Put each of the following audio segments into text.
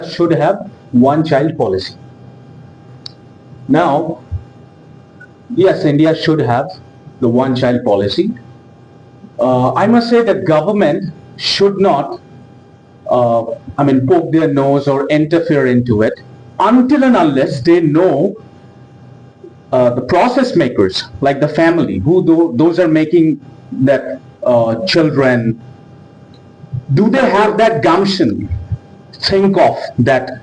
should have one child policy. Now, yes, India should have the one child policy. I must say that government should not, poke their nose or interfere into it until and unless they know the process makers, like the family, those are making that children. Do they have that gumption? Think of that.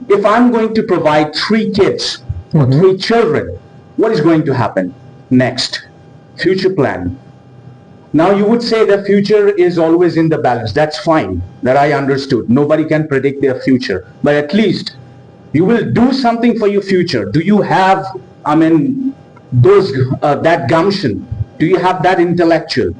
If I'm going to provide 3 kids or 3 children, what is going to happen next? Future plan. Now you would say the future is always in the balance. That's fine. That I understood. Nobody can predict their future. But at least you will do something for your future. Do you have, that gumption? Do you have that intellectual?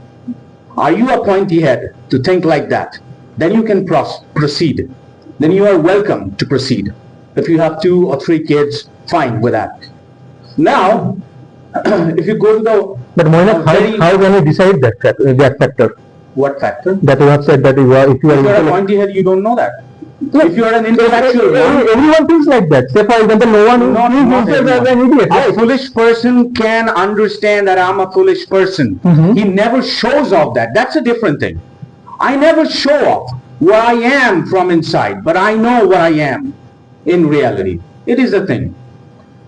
Are you a pointy head to think like that? Then you can proceed. Then you are welcome to proceed. If you have 2 or 3 kids, fine with that. Now, if you go to the... But Moinak, how can you decide that factor? What factor? That you have said that if you are a pointy head, you don't know that. If you are an intellectual, everyone thinks like that. Say for example, no one is an idiot. A foolish person can understand that I'm a foolish person. He never shows off that. That's a different thing. I never show off what I am from inside, but I know what I am in reality. It is a thing.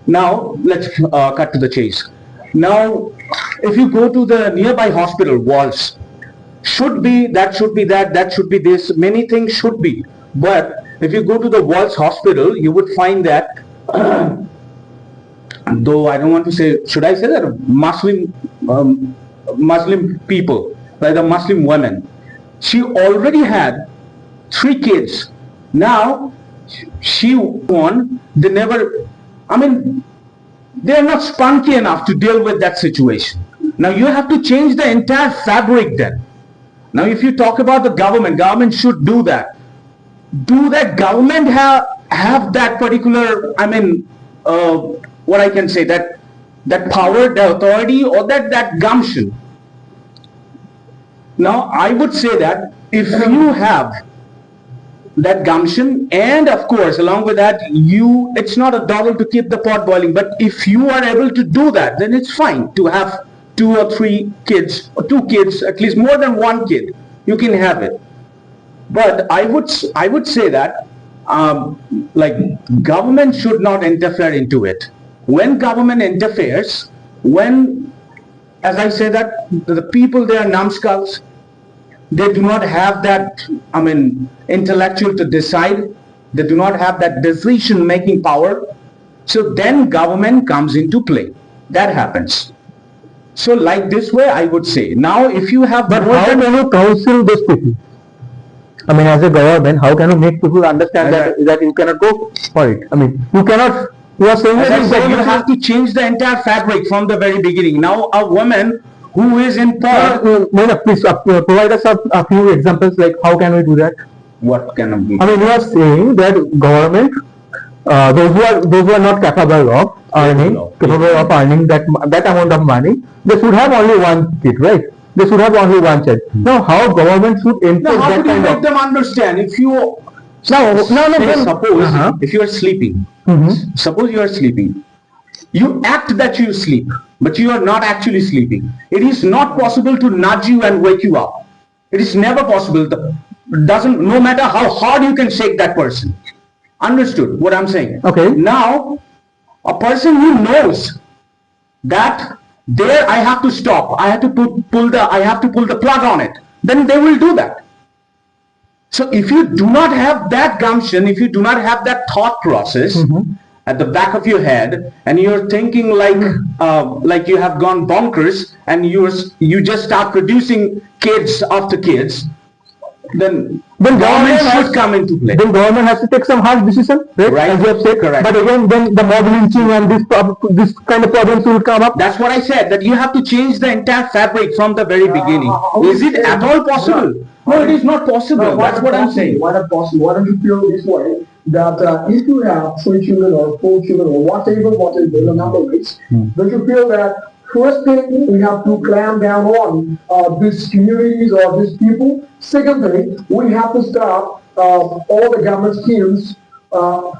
Now, let's cut to the chase. Now, if you go to the nearby hospital, walls should be that, should be that should be this. Many things should be. But if you go to the Walls Hospital, you would find that, though I don't want to say, should I say that Muslim people, like the Muslim women, she already had 3 kids. Now, she won, they never, they're not spunky enough to deal with that situation. Now, you have to change the entire fabric then. Now, if you talk about the government should do that. Do that government have that particular, what I can say, that power, the authority, or that gumption? Now, I would say that if you have that gumption, and of course, along with that, it's not a dawdle to keep the pot boiling, but if you are able to do that, then it's fine to have 2 or 3 kids, or 2 kids, at least more than 1 kid, you can have it. But I would say that government should not interfere into it. When government interferes, as I say that the people, they are numbskulls. They do not have that intellectual to decide. They do not have that decision making power. So then government comes into play. That happens. So like this way, I would say. Now if you have... But how can you counsel those people? As a government, how can you make people understand that you cannot go for it? You cannot, you are saying that you have to change the entire fabric from the very beginning. Now, a woman who is in power... Please provide us a few examples, like how can we do that? What can we do? You are saying that government, those who are not capable of earning, that amount of money, they should have only 1 kid, right? They should have only 1 child. Now, how government should enforce that kind of... How do you make them understand? If you... Suppose, if you are sleeping, suppose you are sleeping, you act that you sleep, but you are not actually sleeping. It is not possible to nudge you and wake you up. It is never possible. No matter how hard you can shake that person. Understood what I'm saying? Okay. Now, a person who knows that there I have to stop, I have to pull the plug on it, then they will do that. So if you do not have that gumption, if you do not have that thought process at the back of your head, and you're thinking like you have gone bonkers, and you just start producing kids after kids, then government should come into play. Then government has to take some hard decision, right? As you have said, correct. But again, then the mob lynching and this kind of problems will come up. That's what I said, that you have to change the entire fabric from the very beginning. Is it at all possible? No, it is not possible. No, that's what I'm saying. Why not possible? Why don't you feel this way? That if you have 3 children or 4 children or whatever the number is, don't you feel that first thing, we have to clamp down on these communities or these people. Second thing, we have to stop all the government schemes for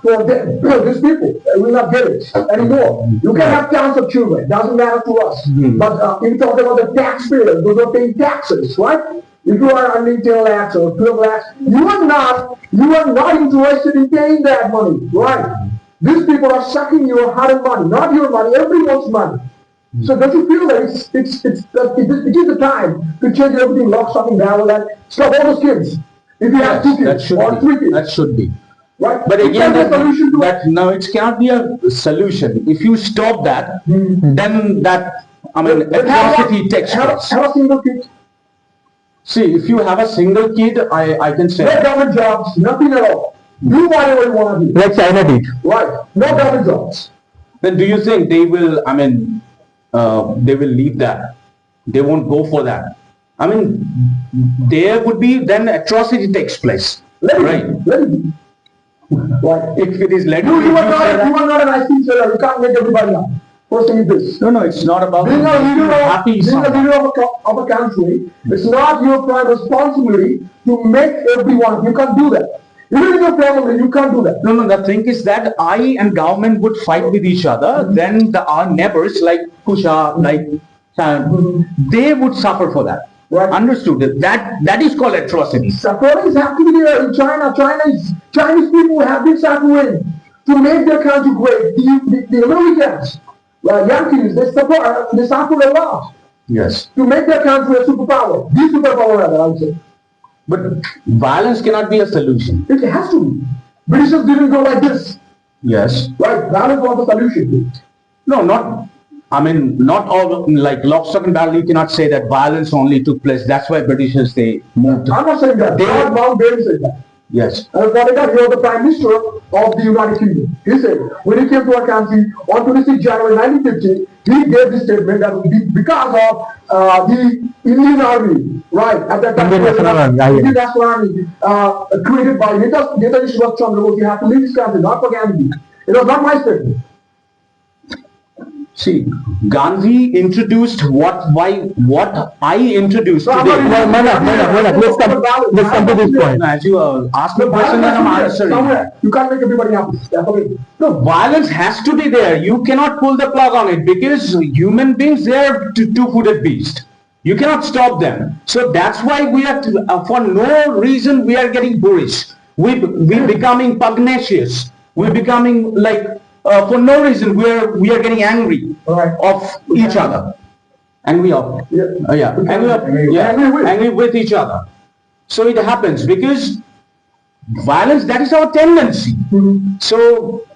these people. They will not get it anymore. You can have tons of children, doesn't matter to us. But if you talk about the taxpayers, those are paying taxes, right? If you are earning 10 lakhs or 12 lakhs, you are not interested in paying that money, right? These people are sucking your hard money, not your money, everyone's money. So don't you feel that it is the time to change everything, lock, stock, and barrel, and stop all those kids? If you have 2 kids or 3 kids. That should be. Right? But again, the solution to it. no, it cannot be a solution. If you stop that, then that, I mean, atrocity takes place. Have a single kid. See, if you have a single kid, I can say. No government jobs, nothing at all. Do whatever you want to do. Like China did. Right. No government jobs. Then do you think they will, I mean, they will leave that? They won't go for that. I mean, there would be, then atrocity takes place. Let Right. it be. Right. If it is let You be, are not an IT seller. You can't make everybody happy. First thing is this. no, it's not about Being a leader happy. of a country, it's not your prime responsibility to make everyone. You can't do that. Even in your family, you can't do that. No, the thing is that I and government would fight with each other, then our neighbors like Kusha, like they would suffer for that. Right. Understood? That is called atrocity. Sufferings have to be there in China. Chinese people have been suffering to make their country great. The Americans, Yankees, they suffer a lot Yes. to make their country a superpower. The superpower, rather, I would say. But violence cannot be a solution. It has to be. Britishers didn't go like this. Yes. Right? Violence was the solution. No, not all, like lock, stock and barrel, you cannot say that violence only took place. That's why Britishers, they moved. I'm not saying that. Lord Mountbatten said that. Yes. And he was the Prime Minister of the United Kingdom. He said, when he came to our country on 26 January 1950, he gave this statement that because of the Indian Army, right, at that time, Indian National Army, created by Netaji Subhash Chandra Bose, you have to leave this country, not for Gandhi. It was not my statement. See, Gandhi introduced what I introduced So, today. Let's come to this point. As you asked me a question, then I'm answering. Somewhere. You can't make everybody happy. That's okay. No, violence has to be there. You cannot pull the plug on it because human beings, they are two-footed beasts. You cannot stop them. So that's why we are, for no reason, we are getting bullish. We becoming pugnacious. We're becoming like, for no reason, we are getting angry Right. of each other. Angry of, angry with each other. So it happens because violence, that is our tendency. So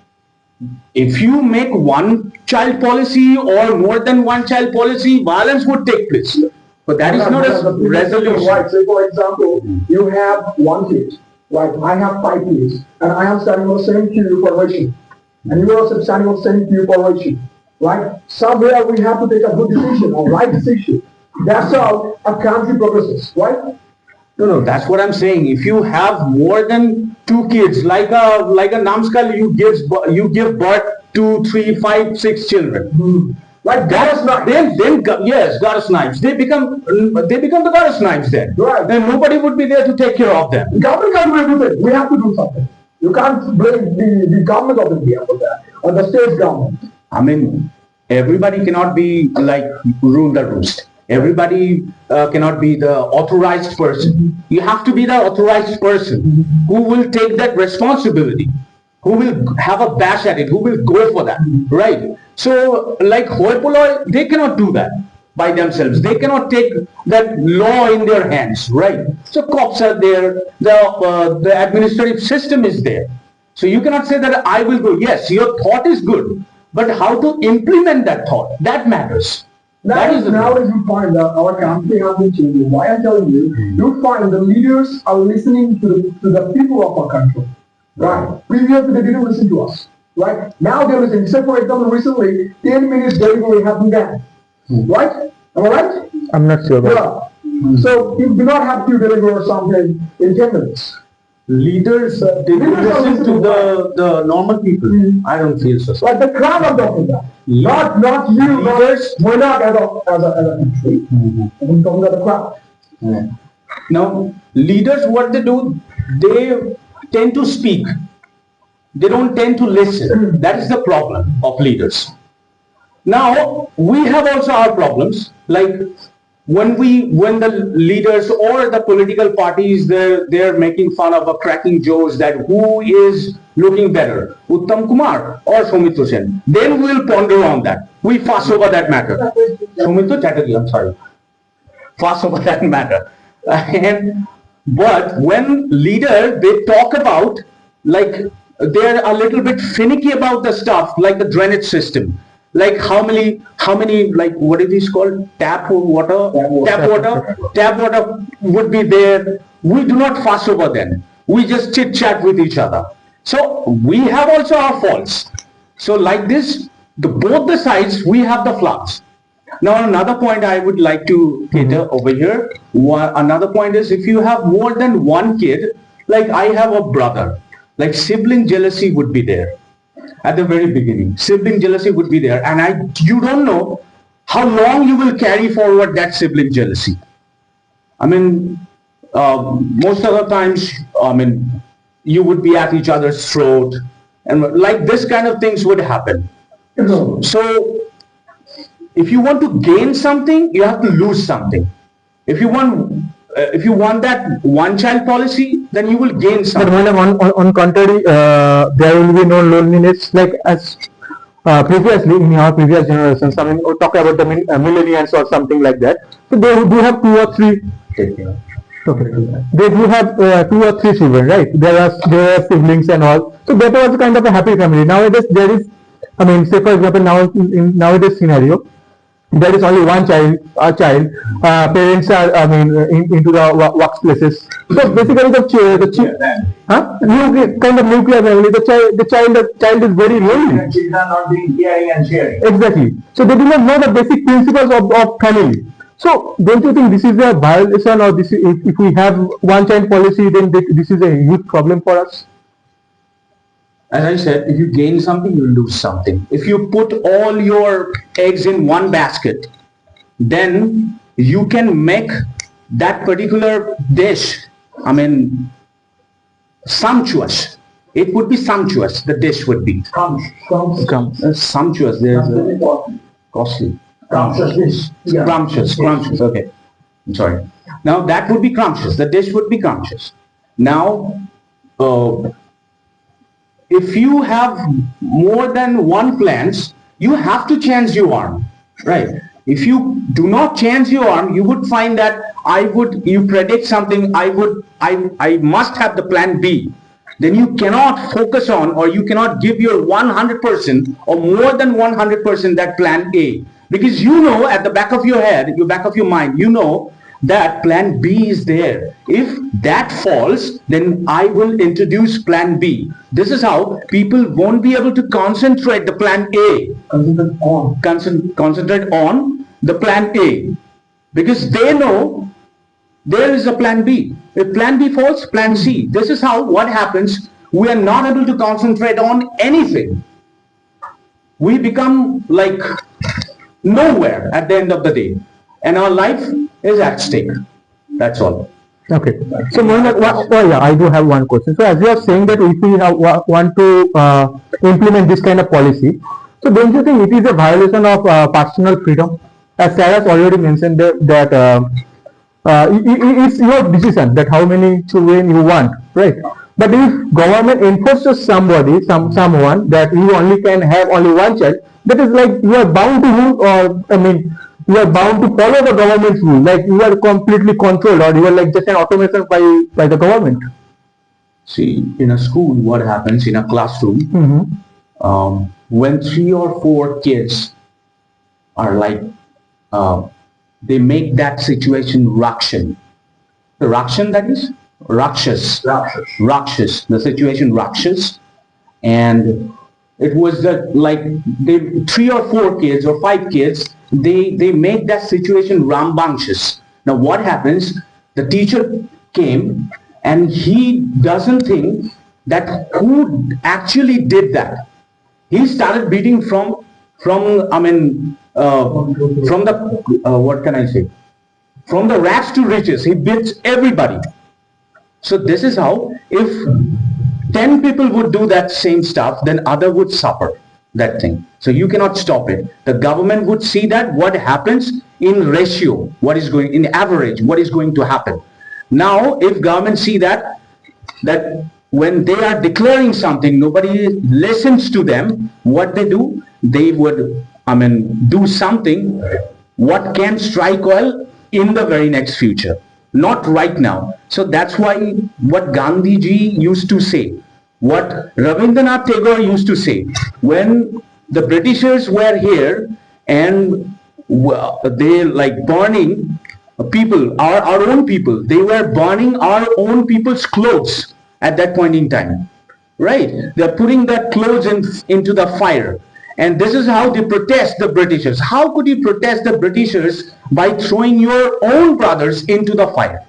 if you make one child policy or more than one child policy, violence would take place. But that is not a resolution. Right. Say, for example, you have 1 kid. Right. I have 5 kids. And I am standing on the same queue for ration. And you are also standing on the same queue for ration. Right? Somewhere we have to take a good decision, a right decision. That's how a country progresses. Right? No, that's what I'm saying. If you have more than 2 kids, like a Namskal, you give birth to 3, 5, 6 children. Like Goddess knives. Then yes, goddess knives. They become the goddess knives then. Right. Then nobody would be there to take care of them. The government can't do everything. We have to do something. You can't blame the government of India for that, or the state government. I mean, everybody cannot be like rule the roost. Everybody cannot be the authorized person. You have to be the authorized person who will take that responsibility, who will have a bash at it, who will go for that, right? So, like hoi polloi, they cannot do that by themselves. They cannot take that law in their hands, right? So cops are there, the administrative system is there. So you cannot say that I will go. Yes, your thought is good, but how to implement that thought, that matters. Nowadays you find that our country has been changing. Why I'm telling you, you find the leaders are listening to the people of our country. Right? Previously they didn't listen to us. Right? Now they're listening. Say for example, recently 10 minutes delivery has been banned. Right? Am I right? I'm not sure about Yeah. So you do not have to deliver something in 10 minutes. Leaders, they Leaders are listen to listening. the normal people. I don't feel so. Like the crowd I'm talking about. Not you, Leaders. we're not as a country. I'm talking about the crowd. Now, leaders, what they do, they tend to speak. They don't tend to listen. That is the problem of leaders. Now, we have also our problems. Like when the leaders or the political parties, they're making fun of, cracking jokes that who is looking better, Uttam Kumar or Soumitra Sen. Then we'll ponder on that. We fuss over that matter. Soumitra Chatterjee, I'm sorry. Fuss over that matter. But when leaders, they talk about, like, they're a little bit finicky about the stuff, like the drainage system. Like how many, like, what is this called? Tap water would be there. We do not fuss over them. We just chit chat with each other. So we have also our faults. So like this, both the sides, we have the flaws. Now another point I would like to cater over here. Another point is, if you have more than one kid, like I have a brother, like sibling jealousy would be there. At the very beginning, sibling jealousy would be there, and you don't know how long you will carry forward that sibling jealousy. I mean, most of the times, I mean, you would be at each other's throat, and like this kind of things would happen. So, if you want to gain something, you have to lose something. If you want that one-child policy, then you will gain But something. madam, on contrary, there will be no loneliness, like as previously in our previous generations. I mean, or talk about the millennials or something like that. So they do have 2 or 3. Okay. They do have 2 or 3 children, right? There are siblings and all. So that was kind of a happy family. Nowadays there is, I mean, say for example, now in nowadays scenario, there is only one child, parents are, I mean, into the workplaces. So basically kind of nuclear family, the child is very lonely. Children are not being caring and sharing. Exactly. So they do not know the basic principles of family. So don't you think this is a violation, or this is, if we have one child policy, then this is a huge problem for us? As I said, if you gain something, you lose something. If you put all your eggs in one basket, then you can make that particular dish, I mean, sumptuous. It would be sumptuous, the dish would be. Sumptuous, there's costly. Scrumptious, okay. I'm sorry. Now that would be scrumptious, the dish would be scrumptious. Now, if you have more than one plants, you have to change your arm, right? If you do not change your arm, you would find that you predict something, I must have the plan B. Then you cannot focus on, or you cannot give your 100% or more than 100% that plan A. Because you know, at the back of your head, back of your mind, you know that plan B is there. If that falls, then I will introduce plan B. This is how people won't be able to concentrate the plan A. Concentrate on the plan A. Because they know there is a plan B. If plan B falls, plan C. This is how, what happens, we are not able to concentrate on anything. We become like nowhere at the end of the day. And our life is at stake. That's all. Okay. So, I do have one question. So, as you are saying that if we want to implement this kind of policy, so don't you think it is a violation of personal freedom? As Sarah already mentioned that it's your decision that how many children you want, right? But if government enforces someone that you only can have only one child, that is like you are bound to rule, or I mean, you are bound to follow the government's rule, like you are completely controlled, or you are like just an automation by the government. See, in a school, what happens in a classroom, when 3 or 4 kids are like, they make that situation Rakshan. The Rakshan, that is? Rakshas. The situation Rakshas. And it was that, like, 3 or 4 kids or 5 kids, they make that situation rambunctious. Now what happens, the teacher came and he doesn't think that who actually did that. He started beating from I mean, from the, what can I say? From the rags to riches. He beats everybody. So this is how, if 10 people would do that same stuff, then other would suffer that thing. So you cannot stop it. The government would see that what happens in ratio, what is going, in average, what is going to happen. Now, if government see that when they are declaring something, nobody listens to them, what they do, they would, I mean, do something what can strike oil in the very next future, not right now. So that's why what Gandhi ji used to say, what Rabindranath Tagore used to say, when the Britishers were here and they like burning people, our own people, they were burning our own people's clothes at that point in time, right? They're putting that clothes into the fire. And this is how they protest the Britishers. How could you protest the Britishers by throwing your own brothers into the fire?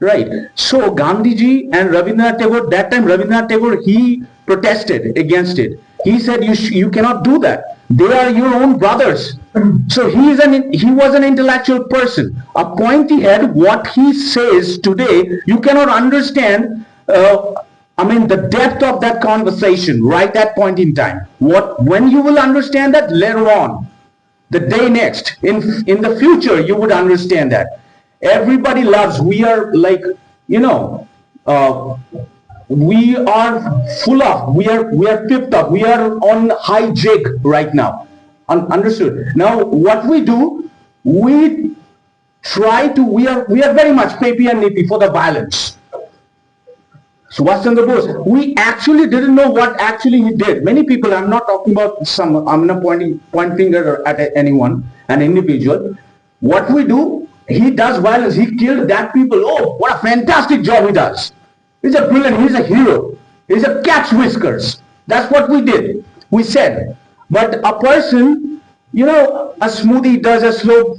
Right. So Gandhiji and Rabindranath Tagore, that time Rabindranath Tagore, he protested against it. He said, you cannot do that. They are your own brothers. So he was an intellectual person. A pointy head, what he says today, you cannot understand, I mean, the depth of that conversation right at point in time. When you will understand that later on, the day next, in the future, you would understand that. Everybody loves, we are like, you know, we are full of, we are pipped up, we are on high jig right now. Understood? Now, what we do, we try to, we are very much peppy and nippy for the violence. Subhash Chandra Bose, we actually didn't know what actually he did. Many people, I'm not talking about some, I'm not point finger at anyone, an individual. What we do, he does violence, he killed that people. Oh, what a fantastic job he does. He's a brilliant, he's a hero. He's a cat's whiskers. That's what we did. We said. But a person, you know, a smoothie does a slow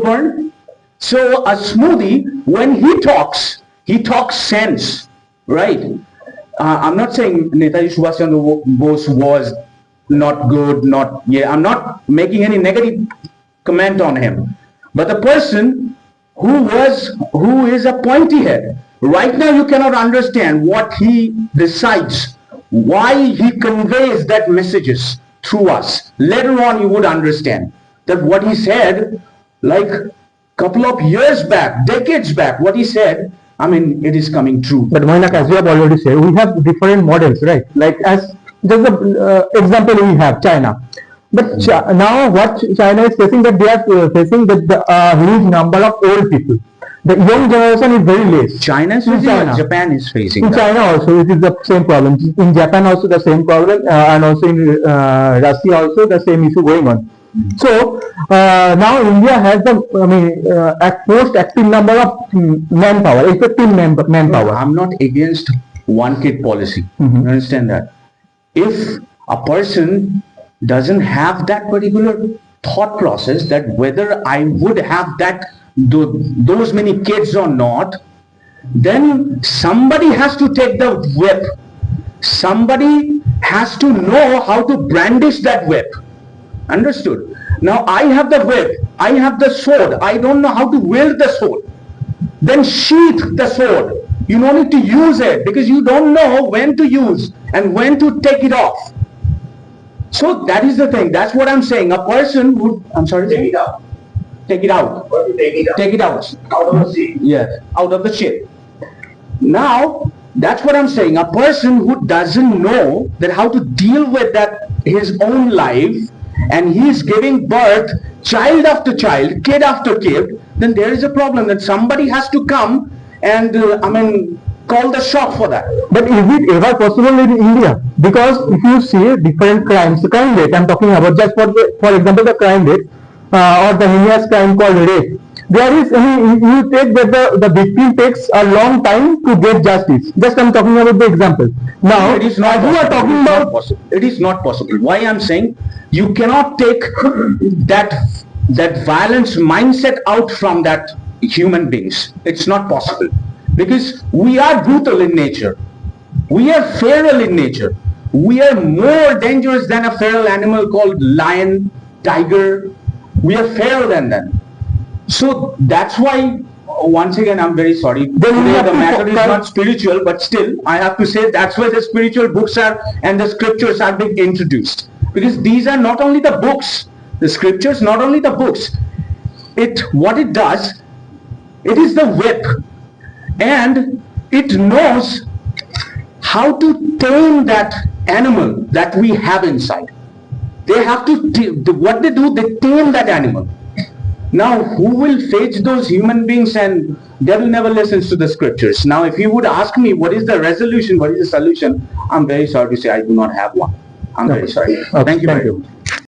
burn. So a smoothie, when he talks sense, right? I'm not saying Netaji Subhash Chandra Bose was not good, I'm not making any negative comment on him. But the person who is a pointy head, right now you cannot understand what he decides, why he conveys that messages through us. Later on you would understand that what he said, like couple of years back, decades back, what he said, I mean, it is coming true. But Moinak, as you have already said, we have different models, right? Like as just the example we have China. But now what China is facing, that they are facing that the huge number of old people. The young generation is very less. China is facing, Japan is facing. In China also it is the same problem. In Japan also the same problem, and also in Russia also the same issue going on. So now India has the most active number of manpower, effective manpower. I'm not against one kid policy. You understand that? If a person doesn't have that particular thought process that whether I would have those many kids or not, then somebody has to take the whip. Somebody has to know how to brandish that whip. Understood? Now I have the whip, I have the sword, I don't know how to wield the sword. Then sheath the sword. You don't need to use it because you don't know when to use and when to take it off. So that is the thing. That's what I'm saying. A person would, I'm sorry. Take it out. Take it out. What do you take it out? Take it out. Out of the sea. Yes, out of the ship. Now, that's what I'm saying. A person who doesn't know that how to deal with that his own life, and he's giving birth child after child, kid after kid, then there is a problem that somebody has to come and call the shot for that. But is it ever possible in India? Because if you see different crimes, the crime rate, I'm talking about just for example the crime rate or the heinous crime called rape. There is, you take that the victim takes a long time to get justice. Just I'm talking about the example. Now, it is not you are talking about. It is not possible. Why I'm saying you cannot take that violence mindset out from that human beings. It's not possible because we are brutal in nature. We are feral in nature. We are more dangerous than a feral animal called lion, tiger. We are feral than them. So that's why, once again, I'm very sorry. Then we Today have the to matter is focus- not spiritual, but still, I have to say that's why the spiritual books are and the scriptures are being introduced. Because these are not only the books, the scriptures, not only the books. What it does, it is the whip, and it knows how to tame that animal that we have inside. They have to, what they do, they tame that animal. Now, who will fetch those human beings? And devil never listens to the scriptures. Now, if you would ask me what is the resolution, what is the solution, I'm very sorry to say I do not have one. I'm very sorry. Okay, Thank you thank very you. much.